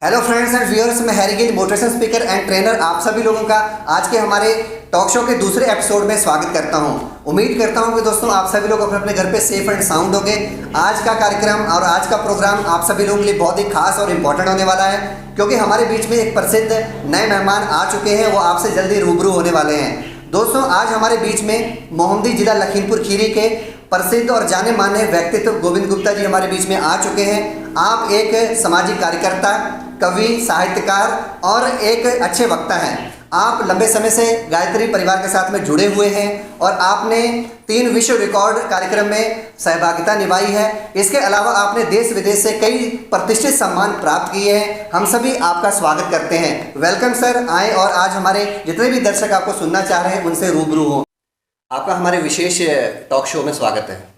Hello friends and viewers, मैं Harry Gill motivation speaker and trainer आप सभी लोगों का आज के हमारे टॉक शो के दूसरे एपिसोड में स्वागत करता हूं। उम्मीद करता हूं कि दोस्तों आप सभी लोग अपने अपने घर पे सेफ एंड साउंड होंगे। आज का कार्यक्रम और आज का प्रोग्राम आप सभी लोगों के लिए बहुत ही खास और इम्पोर्टेंट होने वाला है, क्योंकि हमारे बीच में एक प्रसिद्ध नए मेहमान आ चुके हैं। वो आपसे जल्दी रूबरू होने वाले हैं। दोस्तों, आज हमारे बीच में मोहम्मदी जिला लखीमपुर खीरी के प्रसिद्ध और जाने माने व्यक्तित्व गोविंद गुप्ता जी हमारे बीच में आ चुके हैं। आप एक सामाजिक कार्यकर्ता, कवि, साहित्यकार और एक अच्छे वक्ता हैं। आप लंबे समय से गायत्री परिवार के साथ में जुड़े हुए हैं और आपने 3 विश्व रिकॉर्ड कार्यक्रम में सहभागिता निभाई है। इसके अलावा आपने देश विदेश से कई प्रतिष्ठित सम्मान प्राप्त किए हैं। हम सभी आपका स्वागत करते हैं। वेलकम सर, आए और आज हमारे जितने भी दर्शक आपको सुनना चाह रहे हैं उनसे रूबरू हो। आपका हमारे विशेष टॉक शो में स्वागत है।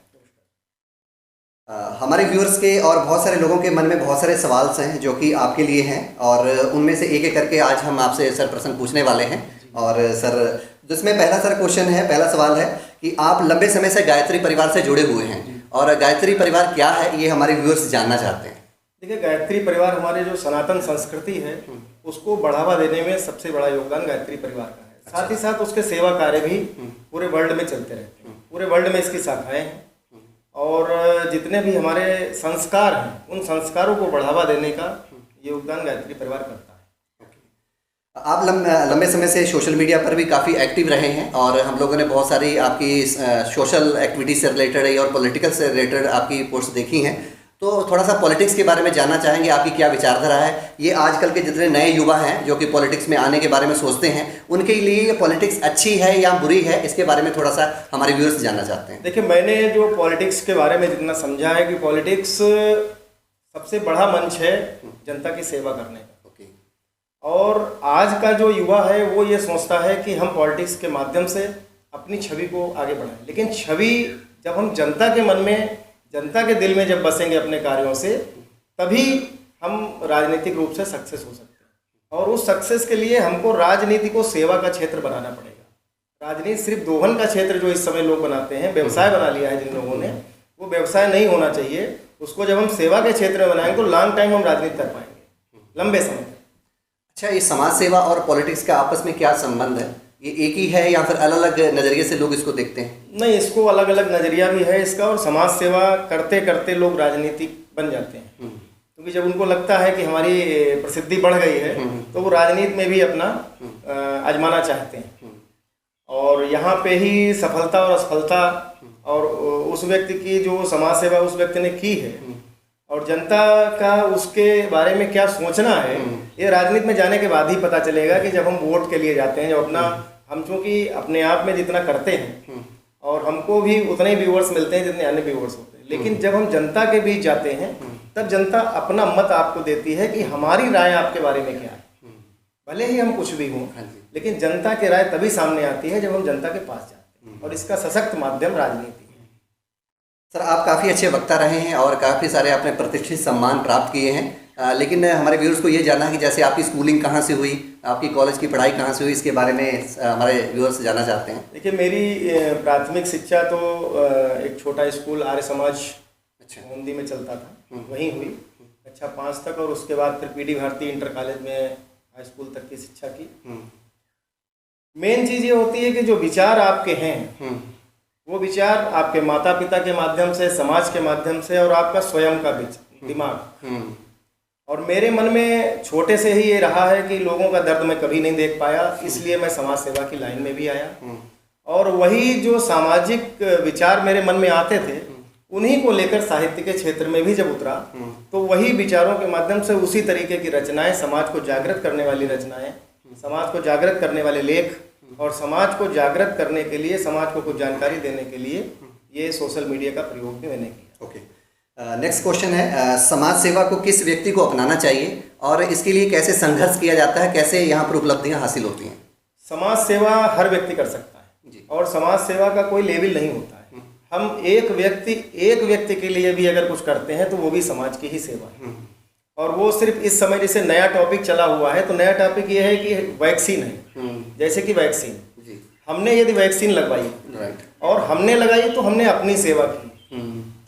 हमारे व्यूअर्स के और बहुत सारे लोगों के मन में बहुत सारे सवाल हैं जो कि आपके लिए हैं, और उनमें से एक एक करके आज हम आपसे सर प्रश्न पूछने वाले हैं। और सर, जिसमें पहला सवाल है कि आप लंबे समय से गायत्री परिवार से जुड़े हुए हैं, और गायत्री परिवार क्या है ये हमारे व्यूअर्स जानना चाहते हैं। देखिए, गायत्री परिवार हमारे जो सनातन संस्कृति है उसको बढ़ावा देने में सबसे बड़ा योगदान गायत्री परिवार का है। साथ ही साथ उसके सेवा कार्य भी पूरे वर्ल्ड में चलते रहते हैं। पूरे वर्ल्ड में इसकी शाखाएं हैं, और जितने भी हमारे संस्कार हैं उन संस्कारों को बढ़ावा देने का योगदान गायत्री परिवार करता है। आप लंबे समय से सोशल मीडिया पर भी काफ़ी एक्टिव रहे हैं, और हम लोगों ने बहुत सारी आपकी सोशल एक्टिविटी से रिलेटेड और पॉलिटिकल से रिलेटेड आपकी पोस्ट देखी हैं। तो थोड़ा सा पॉलिटिक्स के बारे में जानना चाहेंगे, आपकी क्या विचारधारा है। ये आजकल के जितने नए युवा हैं जो कि पॉलिटिक्स में आने के बारे में सोचते हैं, उनके लिए ये पॉलिटिक्स अच्छी है या बुरी है, इसके बारे में थोड़ा सा हमारे व्यूअर्स जानना चाहते हैं। देखिए, मैंने जो पॉलिटिक्स के बारे में जितना समझा है कि पॉलिटिक्स सबसे बड़ा मंच है जनता की सेवा करने का। और आज का जो युवा है वो ये सोचता है कि हम पॉलिटिक्स के माध्यम से अपनी छवि को आगे बढ़ाएं, लेकिन छवि जब हम जनता के मन में, जनता के दिल में जब बसेंगे अपने कार्यों से, तभी हम राजनीतिक रूप से सक्सेस हो सकते हैं। और उस सक्सेस के लिए हमको राजनीति को सेवा का क्षेत्र बनाना पड़ेगा। राजनीति सिर्फ दोहन का क्षेत्र जो इस समय लोग बनाते हैं, व्यवसाय बना लिया है जिन लोगों ने, वो व्यवसाय नहीं होना चाहिए। उसको जब हम सेवा के क्षेत्र में बनाएंगे तो लॉन्ग टाइम हम राजनीति कर पाएंगे, लंबे समय तक। अच्छा, ये समाज सेवा और पॉलिटिक्स का आपस में क्या संबंध है? ये एक ही है या फिर अलग अलग नज़रिए से लोग इसको देखते हैं? नहीं, इसको अलग अलग नज़रिया भी है इसका, और समाज सेवा करते करते लोग राजनीतिक बन जाते हैं। क्योंकि जब उनको लगता है कि हमारी प्रसिद्धि बढ़ गई है तो वो राजनीति में भी अपना आजमाना चाहते हैं। और यहाँ पे ही सफलता और असफलता और उस व्यक्ति की जो समाज सेवा उस व्यक्ति ने की है और जनता का उसके बारे में क्या सोचना है, ये राजनीति में जाने के बाद ही पता चलेगा। कि जब हम वोट के लिए जाते हैं, जब अपना हम चूँकि अपने आप में जितना करते हैं और हमको भी उतने ही व्यूअर्स मिलते हैं जितने अन्य व्यूअर्स होते हैं, लेकिन जब हम जनता के बीच जाते हैं तब जनता अपना मत आपको देती है कि हमारी राय आपके बारे में क्या है। भले ही हम कुछ भी हों, लेकिन जनता की राय तभी सामने आती है जब हम जनता के पास जाते हैं, और इसका सशक्त माध्यम राजनीति है। सर, आप काफ़ी अच्छे वक्ता रहे हैं और काफ़ी सारे आपने प्रतिष्ठित सम्मान प्राप्त किए हैं, लेकिन हमारे व्यूअर्स को ये जानना है कि जैसे आपकी स्कूलिंग कहाँ से हुई, आपकी कॉलेज की पढ़ाई कहाँ से हुई, इसके बारे में हमारे व्यूअर्स जानना चाहते हैं। देखिए, मेरी प्राथमिक शिक्षा तो एक छोटा स्कूल आर्य समाज मोहम्मदी में चलता था, वहीं हुई कक्षा 5 तक, और उसके बाद फिर पीडी भारती इंटर कॉलेज में हाई स्कूल तक की शिक्षा की। मेन चीज़ ये होती है कि जो विचार आपके हैं वो विचार आपके माता पिता के माध्यम से, समाज के माध्यम से, और आपका स्वयं का दिमाग। और मेरे मन में छोटे से ही ये रहा है कि लोगों का दर्द मैं कभी नहीं देख पाया, इसलिए मैं समाज सेवा की लाइन में भी आया। और वही जो सामाजिक विचार मेरे मन में आते थे, उन्हीं को लेकर साहित्य के क्षेत्र में भी जब उतरा, तो वही विचारों के माध्यम से उसी तरीके की रचनाएं, समाज को जागृत करने वाली रचनाएं, समाज को जागृत करने वाले लेख, और समाज को जागृत करने के लिए, समाज को कुछ जानकारी देने के लिए ये सोशल मीडिया का प्रयोग भी मैंने किया। ओके, नेक्स्ट क्वेश्चन है, समाज सेवा को किस व्यक्ति को अपनाना चाहिए और इसके लिए कैसे संघर्ष किया जाता है, कैसे यहाँ पर उपलब्धियाँ हासिल होती हैं? समाज सेवा हर व्यक्ति कर सकता है जी। और समाज सेवा का कोई लेवल नहीं होता है। हम एक व्यक्ति के लिए भी अगर कुछ करते हैं तो वो भी समाज की ही सेवा है। और वो सिर्फ इस समय जैसे नया टॉपिक चला हुआ है, तो नया टॉपिक ये है कि वैक्सीन है। जैसे कि वैक्सीन, हमने यदि वैक्सीन लगवाई और हमने लगाई तो हमने अपनी सेवा की,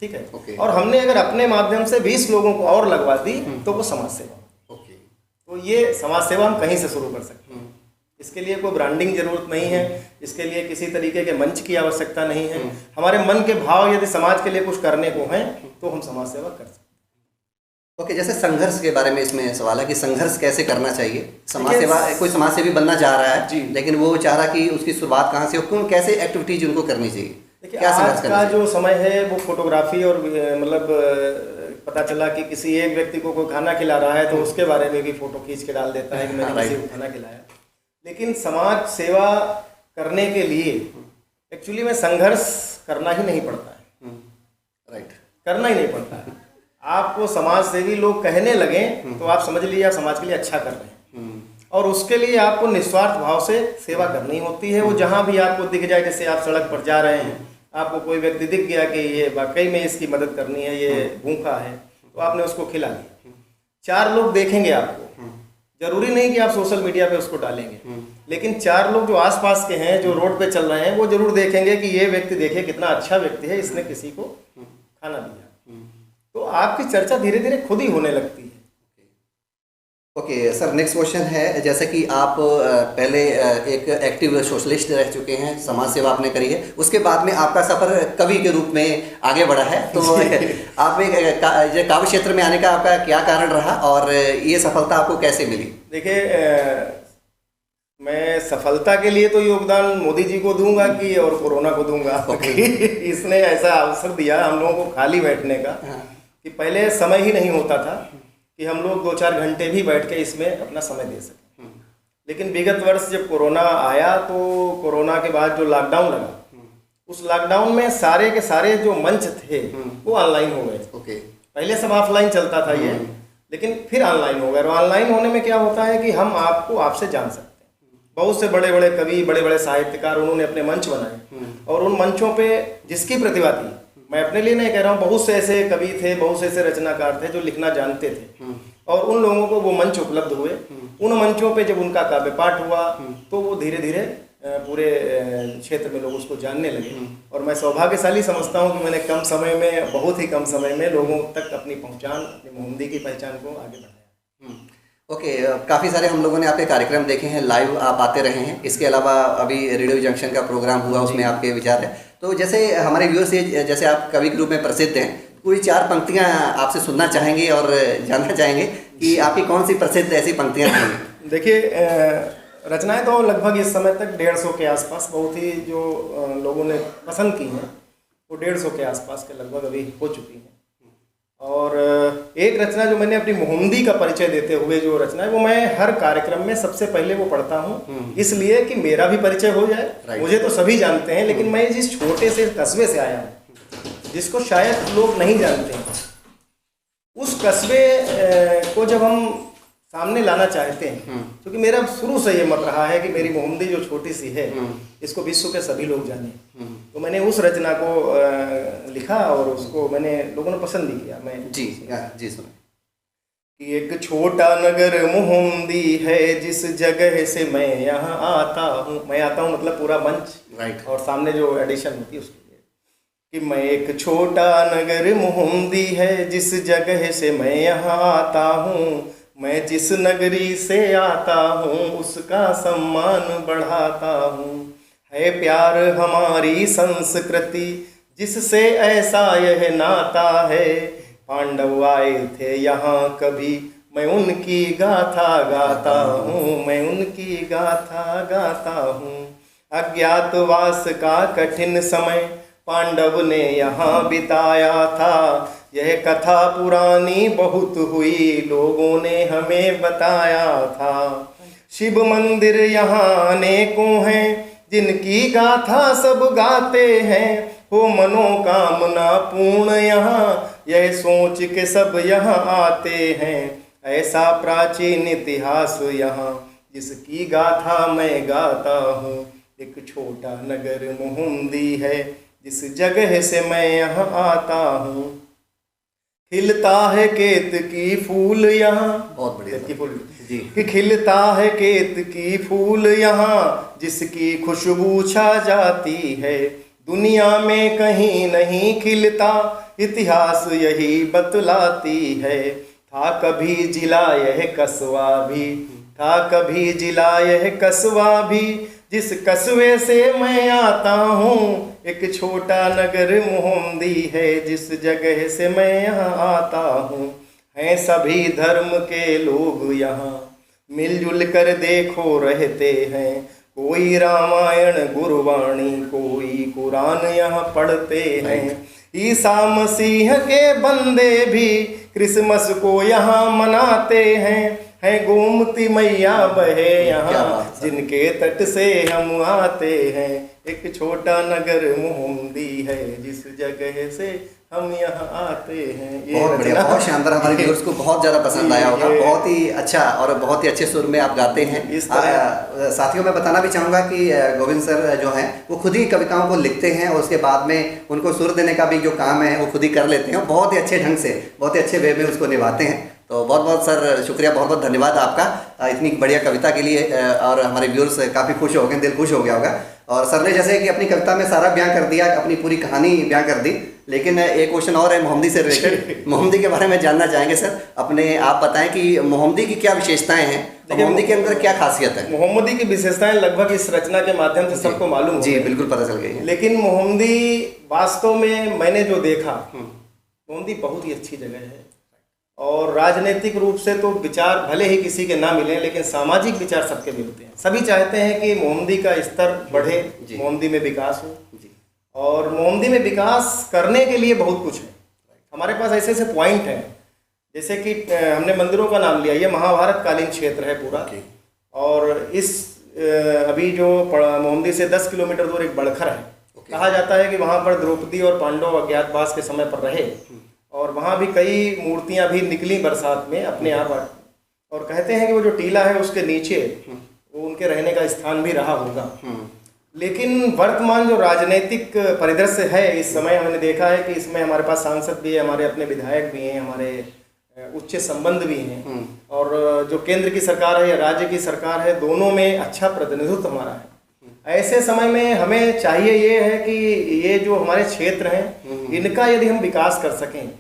ठीक है। और हमने अगर अपने माध्यम से 20 लोगों को और लगवा दी तो वो समाज सेवा। ये समाज सेवा हम कहीं से शुरू कर सकते हैं। इसके लिए कोई ब्रांडिंग जरूरत नहीं है, इसके लिए किसी तरीके के मंच की आवश्यकता नहीं है। हमारे मन के भाव यदि समाज के लिए कुछ करने को हैं तो हम समाज सेवा कर सकते हैं। ओके, जैसे संघर्ष के बारे में इसमें सवाल है कि संघर्ष कैसे करना चाहिए। समाज सेवा, कोई समाज सेवी बनना चाह रहा है जी, लेकिन वो चाह रहा कि उसकी शुरुआत कहाँ से हो, कौन कैसे एक्टिविटीज उनको करनी चाहिए? देखिए, क्या संघर्ष आज करना का चाहिए? जो समय है वो फोटोग्राफी और मतलब पता चला कि किसी एक व्यक्ति को कोई खाना खिला रहा है तो उसके बारे में भी फोटो खींच के डाल देता है कि मैंने किसी को खाना खिलाया। लेकिन समाज सेवा करने के लिए एक्चुअली में संघर्ष करना ही नहीं पड़ता है। राइट, करना ही नहीं पड़ता है। आपको समाज सेवी लोग कहने लगे तो आप समझ लीजिए आप समाज के लिए अच्छा कर रहे हैं, और उसके लिए आपको निस्वार्थ भाव से सेवा करनी होती है। वो जहाँ भी आपको दिख जाए, जैसे आप सड़क पर जा रहे हैं, आपको कोई व्यक्ति दिख गया कि ये वाकई में इसकी मदद करनी है, ये भूखा है, तो आपने उसको खिला दिया। 4 लोग देखेंगे आपको, जरूरी नहीं कि आप सोशल मीडिया पे उसको डालेंगे, लेकिन 4 लोग जो आसपास के हैं, जो रोड पे चल रहे हैं, वो जरूर देखेंगे कि ये व्यक्ति देखिए कितना अच्छा व्यक्ति है, इसने किसी को खाना दिया। तो आपकी चर्चा धीरे धीरे खुद ही होने लगती है। ओके सर, नेक्स्ट क्वेश्चन है, जैसे कि आप पहले एक एक्टिव सोशलिस्ट रह चुके हैं, समाज सेवा आपने करी है, उसके बाद में आपका सफ़र कवि के रूप में आगे बढ़ा है, तो आप एक काव्य क्षेत्र में आने का आपका क्या कारण रहा और ये सफलता आपको कैसे मिली? देखिए, मैं सफलता के लिए तो योगदान मोदी जी को दूंगा कि और कोरोना को दूंगा। इसने ऐसा अवसर दिया हम लोगों को खाली बैठने का कि पहले समय ही नहीं होता था कि हम लोग 2-4 घंटे भी बैठ के इसमें अपना समय दे सकें। लेकिन विगत वर्ष जब कोरोना आया तो कोरोना के बाद जो लॉकडाउन लगा, उस लॉकडाउन में सारे के सारे जो मंच थे वो ऑनलाइन हो गए। ओके, पहले सब ऑफलाइन चलता था ये, लेकिन फिर ऑनलाइन हो गया। और ऑनलाइन होने में क्या होता है कि हम आपको आपसे जान सकते हैं। बहुत से बड़े बड़े कवि, बड़े बड़े साहित्यकार, उन्होंने अपने मंच बनाए और उन मंचों पे जिसकी प्रतिभा थी, मैं अपने लिए नहीं कह रहा हूँ, बहुत से ऐसे कवि थे, बहुत से ऐसे रचनाकार थे जो लिखना जानते थे, और उन लोगों को वो मंच उपलब्ध हुए। उन मंचों पे जब उनका काव्य पाठ हुआ तो वो धीरे धीरे पूरे क्षेत्र में लोग उसको जानने लगे। और मैं सौभाग्यशाली समझता हूँ कि मैंने कम समय में, बहुत ही कम समय में लोगों तक अपनी पहचान, अपनी मोहम्मदी की पहचान को आगे बढ़ाया। ओके, काफ़ी सारे हम लोगों ने आपके कार्यक्रम देखे हैं, लाइव आप आते रहे हैं, इसके अलावा अभी रेडियो जंक्शन का प्रोग्राम हुआ, उसमें आपके विचार है। तो जैसे हमारे व्यूअर्स से, जैसे आप कवि के रूप में प्रसिद्ध हैं, पूरी 4 पंक्तियां आपसे सुनना चाहेंगे और जानना चाहेंगे कि आपकी कौन सी प्रसिद्ध ऐसी पंक्तियां थी? देखिए, रचनाएं तो लगभग इस समय तक 150 के आसपास, बहुत ही जो लोगों ने पसंद की हैं वो 150 के आसपास के लगभग अभी हो चुकी हैं। और एक रचना जो मैंने अपनी मोहम्मदी का परिचय देते हुए जो रचना है, वो मैं हर कार्यक्रम में सबसे पहले वो पढ़ता हूँ, इसलिए कि मेरा भी परिचय हो जाए। मुझे तो सभी जानते हैं, लेकिन मैं जिस छोटे से कस्बे से आया हूँ, जिसको शायद लोग नहीं जानते हैं, उस कस्बे को जब हम सामने लाना चाहते हैं, क्योंकि मेरा शुरू से ये मत रहा है कि मेरी मोहम्मदी जो छोटी सी है इसको विश्व के सभी लोग जाने, तो मैंने उस रचना को लिखा और उसको मैंने लोगों ने पसंद भी किया। मैं जी सुनो कि एक छोटा नगर मोहम्मदी है जिस जगह से मैं यहाँ आता हूँ। मैं आता हूँ मतलब पूरा मंच, राइट, और सामने जो एडिशन होती है उसके लिए, कि मैं एक छोटा नगर मोहम्मदी है जिस जगह से मैं यहाँ आता हूँ। मैं जिस नगरी से आता हूँ उसका सम्मान बढ़ाता हूँ। है प्यार हमारी संस्कृति जिससे ऐसा यह नाता है। पांडव आए थे यहाँ कभी, मैं उनकी गाथा गाता हूँ, मैं उनकी गाथा गाता हूँ। अज्ञातवास का कठिन समय पांडव ने यहाँ बिताया था। यह कथा पुरानी बहुत हुई, लोगों ने हमें बताया था। शिव मंदिर यहाँ अनेकों हैं जिनकी गाथा सब गाते हैं। हो मनोकामना पूर्ण यहाँ, यह सोच के सब यहाँ आते हैं। ऐसा प्राचीन इतिहास यहाँ जिसकी गाथा मैं गाता हूँ। एक छोटा नगर मोहम्मदी है जिस जगह से मैं यहाँ आता हूँ। खिलता है केतकी फूल यहाँ, बहुत बढ़िया की फूल जी, कि खिलता है केतकी फूल यहाँ जिसकी खुशबू छा जाती है। दुनिया में कहीं नहीं खिलता, इतिहास यही बतलाती है। था कभी जिला यह कस्बा भी, था कभी जिला यह कस्बा भी, जिस कस्बे से मैं आता हूँ, एक छोटा नगर मोहम्मदी है, जिस जगह से मैं यहाँ आता हूँ। हैं सभी धर्म के लोग यहाँ, मिलजुल कर देखो रहते हैं, कोई रामायण गुरबाणी, कोई कुरान यहाँ पढ़ते हैं। ईसा मसीह के बंदे भी क्रिसमस को यहाँ मनाते हैं गोमती मैया बहे यहाँ, जिनके तट से हम आते हैं। एक छोटा नगर मोहम्मदी है, जिस जगह से हम यहाँ आते हैं। बहुत बढ़िया, बहुत शानदार। हमारे व्यूअर्स को बहुत ज़्यादा पसंद आया होगा। बहुत ही अच्छा और बहुत ही अच्छे सुर में आप गाते हैं। इस तरह साथियों, मैं बताना भी चाहूँगा कि गोविंद सर जो हैं वो खुद ही कविताओं को लिखते हैं और उसके बाद में उनको सुर देने का भी जो काम है वो खुद ही कर लेते हैं। बहुत ही अच्छे ढंग से, बहुत ही अच्छे वे में उसको निभाते हैं। तो बहुत बहुत सर शुक्रिया, बहुत बहुत धन्यवाद आपका इतनी बढ़िया कविता के लिए। और हमारे व्यूअर्स काफ़ी खुश हो गए, दिल खुश हो गया होगा। और सर ने जैसे कि अपनी कविता में सारा बयां कर दिया, अपनी पूरी कहानी बयां कर दी, लेकिन एक क्वेश्चन और है मोहम्मदी से रिलेटेड। मोहम्मदी के बारे में जानना चाहेंगे सर। अपने आप बताएं कि मोहम्मदी की क्या विशेषताएं हैं, मोहम्मदी के अंदर क्या खासियत है? मोहम्मदी की विशेषताएं लगभग इस रचना के माध्यम से सबको मालूम जी बिल्कुल पता चल गई है। लेकिन मोहम्मदी वास्तव में मैंने जो देखा, मोहम्मदी बहुत ही अच्छी जगह है। और राजनीतिक रूप से तो विचार भले ही किसी के ना मिले, लेकिन सामाजिक विचार सबके मिलते हैं। सभी चाहते हैं कि मोहम्मदी का स्तर बढ़े, मोहम्मदी में विकास हो। और मोहम्मदी में विकास करने के लिए बहुत कुछ है। हमारे पास ऐसे ऐसे पॉइंट हैं, जैसे कि हमने मंदिरों का नाम लिया, ये महाभारत कालीन क्षेत्र है पूरा। और इस अभी जो मोहम्मदी से 10 किलोमीटर दूर एक बड़खर है। कहा जाता है कि वहाँ पर द्रौपदी और पांडव अज्ञातवास के समय पर रहे, और वहाँ भी कई मूर्तियाँ भी निकली बरसात में अपने आप। और कहते हैं कि वो जो टीला है उसके नीचे वो उनके रहने का स्थान भी रहा होगा। लेकिन वर्तमान जो राजनीतिक परिदृश्य है इस समय, हमने देखा है कि इसमें हमारे पास सांसद भी है, हमारे अपने विधायक भी हैं, हमारे उच्च संबंध भी हैं, और जो केंद्र की सरकार है या राज्य की सरकार है, दोनों में अच्छा प्रतिनिधित्व हमारा है। ऐसे समय में हमें चाहिए ये है कि ये जो हमारे क्षेत्र हैं इनका यदि हम विकास कर सकें,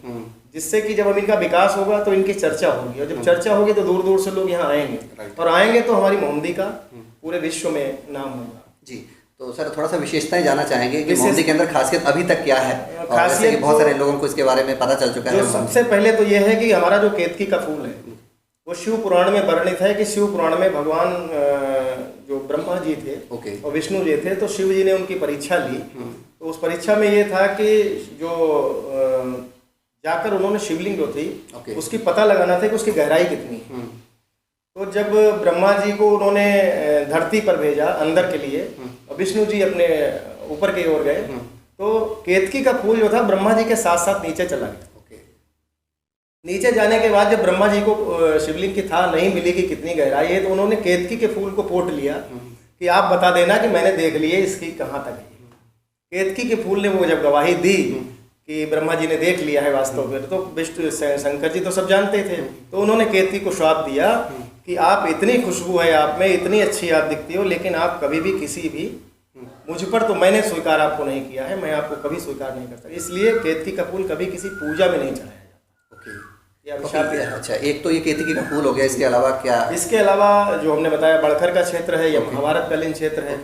जिससे कि जब हम इनका विकास होगा तो इनकी चर्चा होगी, और जब चर्चा होगी तो दूर दूर से लोग यहाँ आएंगे, और आएंगे तो हमारी मोहम्मदी का पूरे विश्व में नाम होगा। जी, तो सर थोड़ा सा विशेषताएं जानना चाहेंगे कि मोहम्मदी के अंदर खासियत अभी तक क्या है? खासियत बहुत सारे लोगों को इसके बारे में पता चल चुका है। सबसे पहले तो यह है कि हमारा जो केतकी का फूल है वो शिव पुराण में वर्णित है कि शिव पुराण में भगवान जो ब्रह्मा जी थे और विष्णु जी थे, तो शिव जी ने उनकी परीक्षा ली। तो उस परीक्षा में ये था कि जो जाकर उन्होंने शिवलिंग जो थी उसकी पता लगाना था कि उसकी गहराई कितनी है। तो जब ब्रह्मा जी को उन्होंने धरती पर भेजा अंदर के लिए, और विष्णु जी अपने ऊपर की ओर गए, तो केतकी का फूल जो था ब्रह्मा जी के साथ साथ नीचे चला गया। नीचे जाने के बाद जब ब्रह्मा जी को शिवलिंग की था नहीं मिली कि कितनी गहराई है, तो उन्होंने केतकी के फूल को पोट लिया कि आप बता देना कि मैंने देख लिए इसकी कहाँ तक है। केतकी के फूल ने वो जब गवाही दी कि ब्रह्मा जी ने देख लिया है वास्तव में, तो विष्णु शंकर जी तो सब जानते थे, तो उन्होंने केतकी को श्राप दिया कि आप इतनी खुशबू है आप में, इतनी अच्छी आप दिखती हो, लेकिन आप कभी भी किसी भी मुझ पर तो मैंने स्वीकार आपको नहीं किया है, मैं आपको कभी स्वीकार नहीं कर सकता। इसलिए केतकी का फूल कभी किसी पूजा में नहीं चढ़ाया जाता। अच्छा, एक तो ये केतकी का फूल हो गया, इसके अलावा क्या? इसके अलावा जो हमने बताया बड़खर का क्षेत्र है, या महाभारत कालीन क्षेत्र है।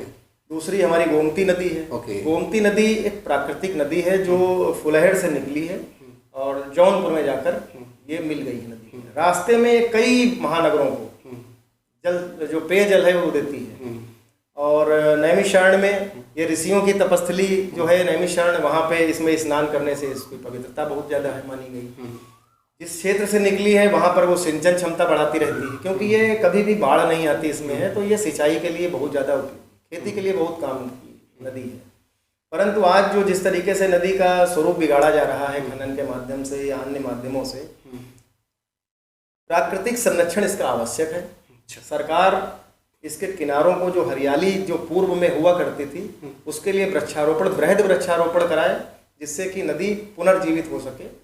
दूसरी हमारी गोमती नदी है। गोमती नदी एक प्राकृतिक नदी है जो फुलहड़ से निकली है और जौनपुर में जाकर ये मिल गई है नदी। रास्ते में कई महानगरों को जल जो पेयजल है वो देती है। और नैमिषारण्य में ये ऋषियों की तपस्थली जो है नैमिषारण्य, वहाँ पे इसमें स्नान करने से इसकी पवित्रता बहुत ज़्यादा है मानी गई। जिस क्षेत्र से निकली है वहाँ पर वो सिंचन क्षमता बढ़ाती रहती है, क्योंकि ये कभी भी बाढ़ नहीं आती इसमें है, तो ये सिंचाई के लिए बहुत ज़्यादा उपयोगी, खेती के लिए बहुत काम की नदी है। परंतु आज जो जिस तरीके से नदी का स्वरूप बिगाड़ा जा रहा है खनन के माध्यम से या अन्य माध्यमों से, प्राकृतिक संरक्षण इसका आवश्यक है। सरकार इसके किनारों को जो हरियाली जो पूर्व में हुआ करती थी उसके लिए वृक्षारोपण, बृहद वृक्षारोपण कराए, जिससे कि नदी पुनर्जीवित हो सके।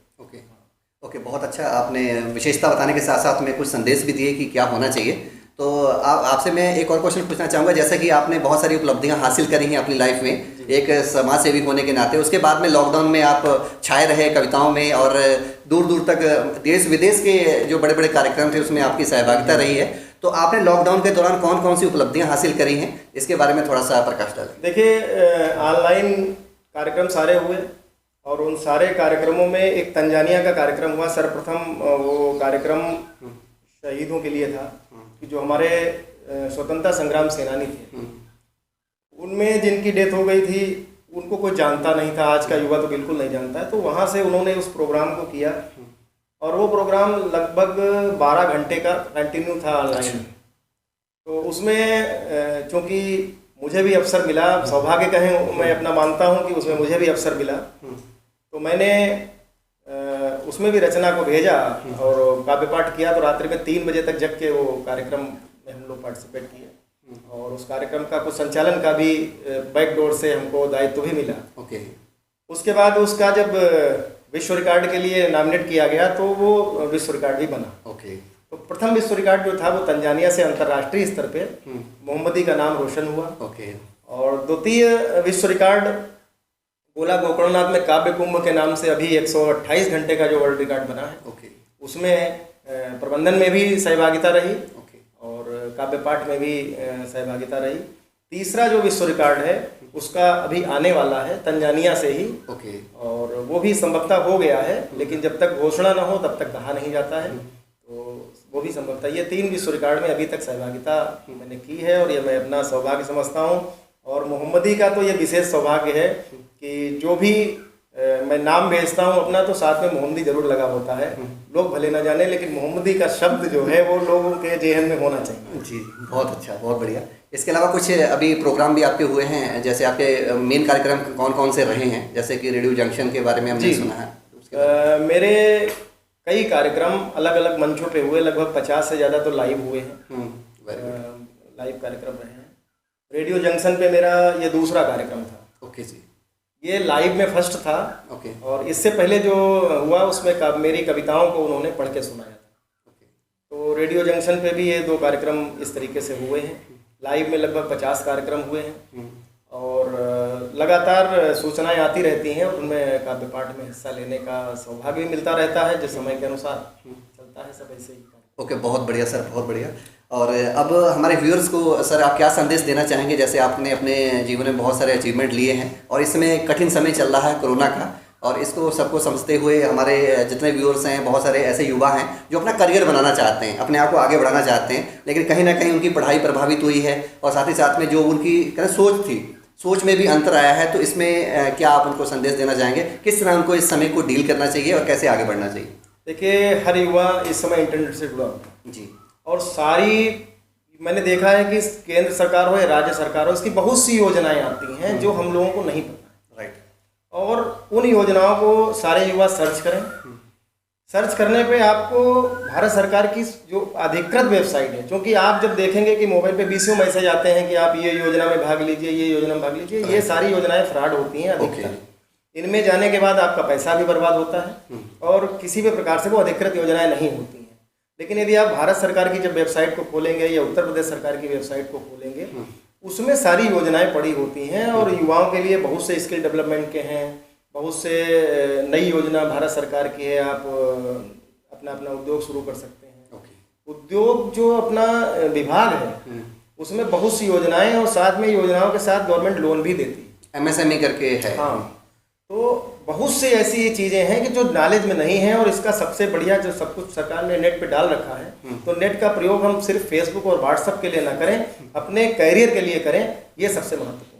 ओके, बहुत अच्छा। आपने विशेषता बताने के साथ साथ में कुछ संदेश भी दिए कि क्या होना चाहिए। तो आपसे मैं एक और क्वेश्चन पूछना चाहूँगा, जैसा कि आपने बहुत सारी उपलब्धियां हासिल करी हैं अपनी लाइफ में एक समाज सेवी होने के नाते, उसके बाद में लॉकडाउन में आप छाए रहे कविताओं में और दूर दूर तक देश विदेश के जो बड़े बड़े कार्यक्रम थे उसमें आपकी सहभागिता रही है। तो आपने लॉकडाउन के दौरान कौन कौन सी उपलब्धियां हासिल करी हैं, इसके बारे में थोड़ा सा प्रकाश डालें। देखिए, ऑनलाइन कार्यक्रम सारे हुए और उन सारे कार्यक्रमों में एक तंजानिया का कार्यक्रम हुआ सर्वप्रथम। वो कार्यक्रम शहीदों के लिए था कि जो हमारे स्वतंत्रता संग्राम सेनानी थे, उनमें जिनकी डेथ हो गई थी उनको कोई जानता नहीं था, आज का युवा तो बिल्कुल नहीं जानता है। तो वहाँ से उन्होंने उस प्रोग्राम को किया और वो प्रोग्राम लगभग 12 घंटे का कंटिन्यू था ऑनलाइन। तो उसमें चूँकि मुझे भी अवसर मिला, सौभाग्य कहें मैं अपना मानता हूँ कि उसमें मुझे भी अवसर मिला, तो मैंने उसमें भी रचना को भेजा और काव्य पाठ किया। तो रात्रि में 3 बजे तक जग के वो कार्यक्रम में हम लोग पार्टिसिपेट किए और उस कार्यक्रम का कुछ संचालन का भी बैकडोर से हमको दायित्व भी मिला। ओके। उसके बाद उसका जब विश्व रिकॉर्ड के लिए नॉमिनेट किया गया तो वो विश्व रिकॉर्ड भी बना। ओके। तो प्रथम विश्व रिकॉर्ड जो था वो तंजानिया से अंतर्राष्ट्रीय स्तर पे मोहम्मदी का नाम रोशन हुआ। ओके। और द्वितीय विश्व रिकॉर्ड गोला गोकर्णनाथ में काव्य कुंभ के नाम से अभी 128 घंटे का जो वर्ल्ड रिकॉर्ड बना है, ओके, उसमें प्रबंधन में भी सहभागिता रही, ओके, और काव्य पाठ में भी सहभागिता रही। तीसरा जो विश्व रिकॉर्ड है उसका अभी आने वाला है तंजानिया से ही, ओके, और वो भी संभवतः हो गया है, लेकिन जब तक घोषणा ना हो तब तक कहा नहीं जाता है। तो वो भी संभवतः, ये 3 विश्व रिकॉर्ड में अभी तक सहभागिता मैंने की है और ये मैं अपना सौभाग्य समझता हूँ। और मोहम्मदी का तो ये विशेष सौभाग्य है कि जो भी मैं नाम भेजता हूँ अपना, तो साथ में मोहम्मदी जरूर लगा होता है। लोग भले ना जाने, लेकिन मोहम्मदी का शब्द जो है वो लोगों के जेहन में होना चाहिए। जी, बहुत अच्छा, बहुत बढ़िया। इसके अलावा कुछ अभी प्रोग्राम भी आपके हुए हैं, जैसे आपके मेन कार्यक्रम कौन कौन से रहे हैं, जैसे कि रेडियो जंक्शन के बारे में हमने सुना है। मेरे कई कार्यक्रम अलग अलग मंचों पे हुए, लगभग 50 से ज़्यादा तो लाइव हुए हैं। लाइव कार्यक्रम रहे हैं। रेडियो जंक्शन पे मेरा ये दूसरा कार्यक्रम था। ओके जी। ये लाइव में फर्स्ट था। ओके। और इससे पहले जो हुआ उसमें मेरी कविताओं को उन्होंने पढ़ के सुनाया था। ओके। तो रेडियो जंक्शन पे भी ये 2 कार्यक्रम इस तरीके से हुए हैं। लाइव में लगभग 50 कार्यक्रम हुए हैं और लगातार सूचनाएं आती रहती हैं, और उनमें काव्य पाठ में हिस्सा लेने का सौभाग्य भी मिलता रहता है, जो समय के अनुसार चलता है सब ऐसे ही। ओके, बहुत बढ़िया सर, बहुत बढ़िया। और अब हमारे व्यूअर्स को सर आप क्या संदेश देना चाहेंगे, जैसे आपने अपने जीवन में बहुत सारे अचीवमेंट लिए हैं और इस समय कठिन समय चल रहा है कोरोना का, और इसको सबको समझते हुए हमारे जितने व्यूअर्स हैं, बहुत सारे ऐसे युवा हैं जो अपना करियर बनाना चाहते हैं, अपने आप को आगे बढ़ाना चाहते हैं, लेकिन कहीं ना कहीं उनकी पढ़ाई प्रभावित हुई है और साथ ही साथ में जो उनकी सोच थी, सोच में भी अंतर आया है। तो इसमें क्या आप उनको संदेश देना चाहेंगे, किस तरह उनको इस समय को डील करना चाहिए और कैसे आगे बढ़ना चाहिए? देखिए, हर युवा इस समय इंटरनेट से जुड़ा हुआ है जी, और सारी मैंने देखा है कि केंद्र सरकार हो या राज्य सरकार हो, इसकी बहुत सी योजनाएं आती हैं जो हम लोगों को नहीं पता। राइट। और उन योजनाओं को सारे युवा सर्च करें। सर्च करने पे आपको भारत सरकार की जो अधिकृत वेबसाइट है, क्योंकि आप जब देखेंगे कि मोबाइल पे 20 मैसेज आते हैं कि आप ये योजना में भाग लीजिए, ये योजना में भाग लीजिए, ये सारी योजनाएं फ्रॉड होती हैं अधिकतर। इनमें जाने के बाद आपका पैसा भी बर्बाद होता है और किसी भी प्रकार से वो अधिकृत योजनाएं नहीं होती हैं। लेकिन यदि आप भारत सरकार की जब वेबसाइट को खोलेंगे या उत्तर प्रदेश सरकार की वेबसाइट को खोलेंगे, उसमें सारी योजनाएं पड़ी होती हैं और युवाओं के लिए बहुत से स्किल डेवलपमेंट के हैं, बहुत से नई योजना भारत सरकार की है। आप अपना अपना उद्योग शुरू कर सकते हैं। उद्योग जो अपना विभाग है उसमें बहुत सी योजनाएं, और साथ में योजनाओं के साथ गवर्नमेंट लोन भी देती है, MSME करके है। हाँ, तो बहुत सी ऐसी चीज़ें हैं कि जो नॉलेज में नहीं है, और इसका सबसे बढ़िया जो सब कुछ सरकार ने नेट पे डाल रखा है, तो नेट का प्रयोग हम सिर्फ फेसबुक और व्हाट्सएप के लिए ना करें, अपने करियर के लिए करें, ये सबसे महत्वपूर्ण है।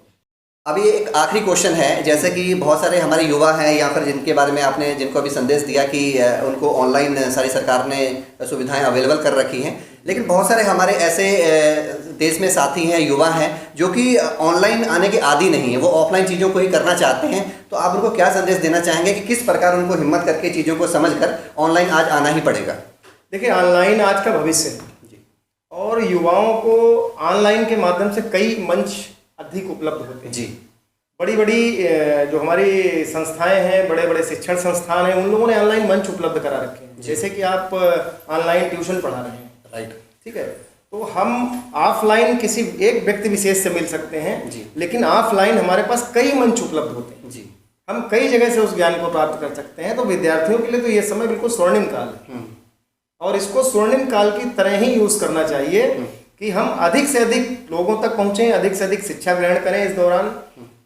अभी एक आखिरी क्वेश्चन है, जैसे कि बहुत सारे हमारे युवा हैं या फिर जिनके बारे में आपने जिनको अभी संदेश दिया कि उनको ऑनलाइन सारी सरकार ने सुविधाएं अवेलेबल कर रखी हैं, लेकिन बहुत सारे हमारे ऐसे देश में साथी हैं, युवा हैं जो कि ऑनलाइन आने के आदी नहीं है, वो ऑफलाइन चीज़ों को ही करना चाहते हैं। तो आप उनको क्या संदेश देना चाहेंगे कि किस प्रकार उनको हिम्मत करके चीज़ों को समझकर ऑनलाइन आज आना ही पड़ेगा? देखिए, ऑनलाइन आज का भविष्य है और युवाओं को ऑनलाइन के माध्यम से कई मंच अधिक उपलब्ध होते हैं। जी, बड़ी बड़ी जो हमारी संस्थाएं हैं, बड़े बड़े शिक्षण संस्थान हैं, उन लोगों ने ऑनलाइन मंच उपलब्ध करा रखे हैं। जैसे कि आप ऑनलाइन ट्यूशन पढ़ा रहे हैं, राइट, ठीक है, तो हम ऑफलाइन किसी एक व्यक्ति विशेष से मिल सकते हैं जी। लेकिन ऑफलाइन हमारे पास कई मंच उपलब्ध होते हैं जी। हम कई जगह से उस ज्ञान को प्राप्त कर सकते हैं। तो विद्यार्थियों के लिए तो ये समय बिल्कुल स्वर्णिम काल है और इसको स्वर्णिम काल की तरह ही यूज करना चाहिए कि हम अधिक से अधिक लोगों तक पहुंचे, अधिक से अधिक शिक्षा ग्रहण करें इस दौरान।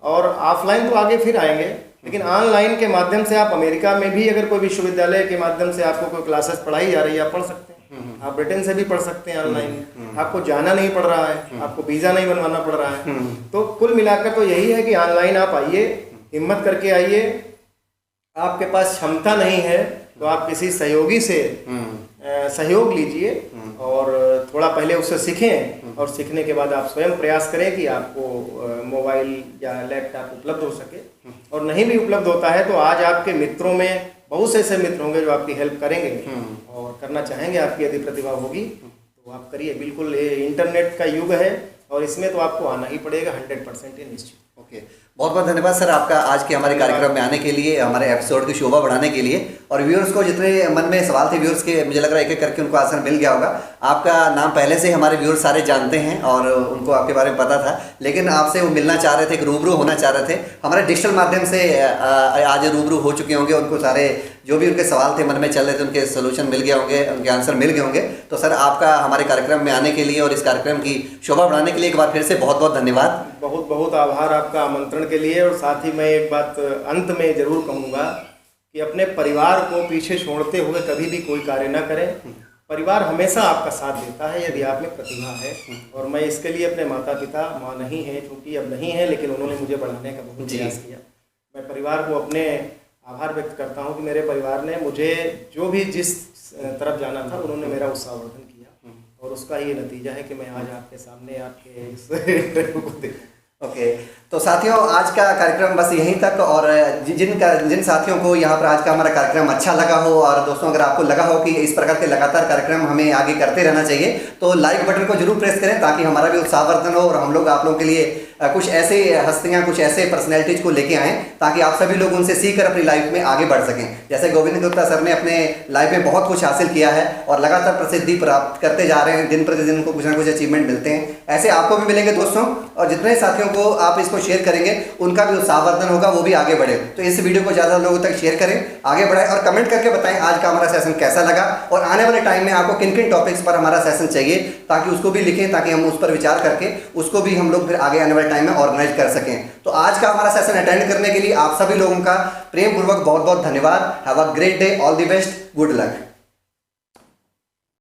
और ऑफलाइन तो आगे फिर आएंगे, लेकिन ऑनलाइन के माध्यम से आप अमेरिका में भी अगर कोई विश्वविद्यालय के माध्यम से आपको कोई क्लासेस पढ़ाई जा रही है, आप पढ़ सकते हैं। आप ब्रिटेन से भी पढ़ सकते हैं ऑनलाइन, आपको जाना नहीं पड़ रहा है, आपको वीज़ा नहीं बनवाना पड़ रहा है। तो कुल मिलाकर तो यही है कि ऑनलाइन आप आइए, हिम्मत करके आइए। आपके पास क्षमता नहीं है तो आप किसी सहयोगी से सहयोग लीजिए और थोड़ा पहले उससे सीखें और सीखने के बाद आप स्वयं प्रयास करें कि आपको मोबाइल या लैपटॉप उपलब्ध हो सके। और नहीं भी उपलब्ध होता है तो आज आपके मित्रों में बहुत से ऐसे मित्र होंगे जो आपकी हेल्प करेंगे और करना चाहेंगे। आपकी यदि प्रतिभा होगी तो आप करिए। बिल्कुल ये इंटरनेट का युग है और इसमें तो आपको आना ही पड़ेगा 100% ये निश्चित। ओके, बहुत बहुत धन्यवाद सर आपका आज के हमारे कार्यक्रम में आने के लिए, हमारे एपिसोड की शोभा बढ़ाने के लिए। और व्यूअर्स को जितने मन में सवाल थे व्यूअर्स के, मुझे लग रहा है एक एक करके उनको आंसर मिल गया होगा। आपका नाम पहले से हमारे व्यूअर्स सारे जानते हैं और उनको आपके बारे में पता था, लेकिन आपसे वो मिलना चाह रहे थे, एक रूबरू होना चाह रहे थे। हमारे डिजिटल माध्यम से आज रूबरू हो चुके होंगे, उनको सारे जो भी उनके सवाल थे मन में चल रहे थे उनके सोल्यूशन मिल गए होंगे, उनके आंसर मिल गए होंगे। तो सर आपका हमारे कार्यक्रम में आने के लिए और इस कार्यक्रम की शोभा बढ़ाने के लिए एक बार फिर से बहुत बहुत धन्यवाद। बहुत बहुत आभार आपका आमंत्रण के लिए। और साथ ही मैं एक बात अंत में जरूर कहूँगा कि अपने परिवार को पीछे छोड़ते हुए कभी भी कोई कार्य ना करें। परिवार हमेशा आपका साथ देता है यदि आप में प्रतिभा है। और मैं इसके लिए अपने माता पिता, माँ नहीं है क्योंकि अब नहीं है, लेकिन उन्होंने मुझे बढ़ाने का बहुत प्रयास किया। मैं परिवार को अपने आभार व्यक्त करता हूँ कि मेरे परिवार ने मुझे जो भी जिस तरफ जाना था उन्होंने मेरा उत्साहवर्धन किया और उसका ये नतीजा है कि मैं आज आपके सामने आपके इस इंटरव्यू को देख। ओके, तो साथियों आज का कार्यक्रम बस यहीं तक। और जिन साथियों को यहाँ पर आज का हमारा कार्यक्रम अच्छा लगा हो और दोस्तों अगर आपको लगा हो कि इस प्रकार के लगातार कार्यक्रम हमें आगे करते रहना चाहिए तो लाइक बटन को जरूर प्रेस करें ताकि हमारा भी उत्साहवर्धन हो और हम लोग आप लोगों के लिए कुछ ऐसे हस्तियाँ, कुछ ऐसे पर्सनैलिटीज को लेके आएँ ताकि आप सभी लोग उनसे सीख कर अपनी लाइफ में आगे बढ़ सकें। जैसे गोविंद गुप्ता सर ने अपने लाइफ में बहुत कुछ हासिल किया है और लगातार प्रसिद्धि प्राप्त करते जा रहे हैं, दिन प्रतिदिन उनको कुछ ना कुछ अचीवमेंट मिलते हैं। ऐसे आपको भी मिलेंगे दोस्तों, और जितने साथियों को आप इसको शेयर करेंगे उनका भी उत्साहवर्धन होगा, वो भी आगे बढ़े। तो इस वीडियो को ज़्यादा लोगों तक शेयर करें, आगे बढ़ाएं और कमेंट करके बताएं आज का हमारा सेशन कैसा लगा और आने वाले टाइम में आपको किन किन टॉपिक्स पर हमारा सेशन चाहिए, ताकि उसको भी लिखें ताकि हम उस पर विचार करके उसको भी हम लोग फिर आगे आने वाले टाइम में ऑर्गेनाइज कर सकें। तो आज का हमारा सेशन अटेंड करने के लिए आप सभी लोगों का प्रेम पूर्वक बहुत बहुत धन्यवाद। Have a great day, all the best, good luck.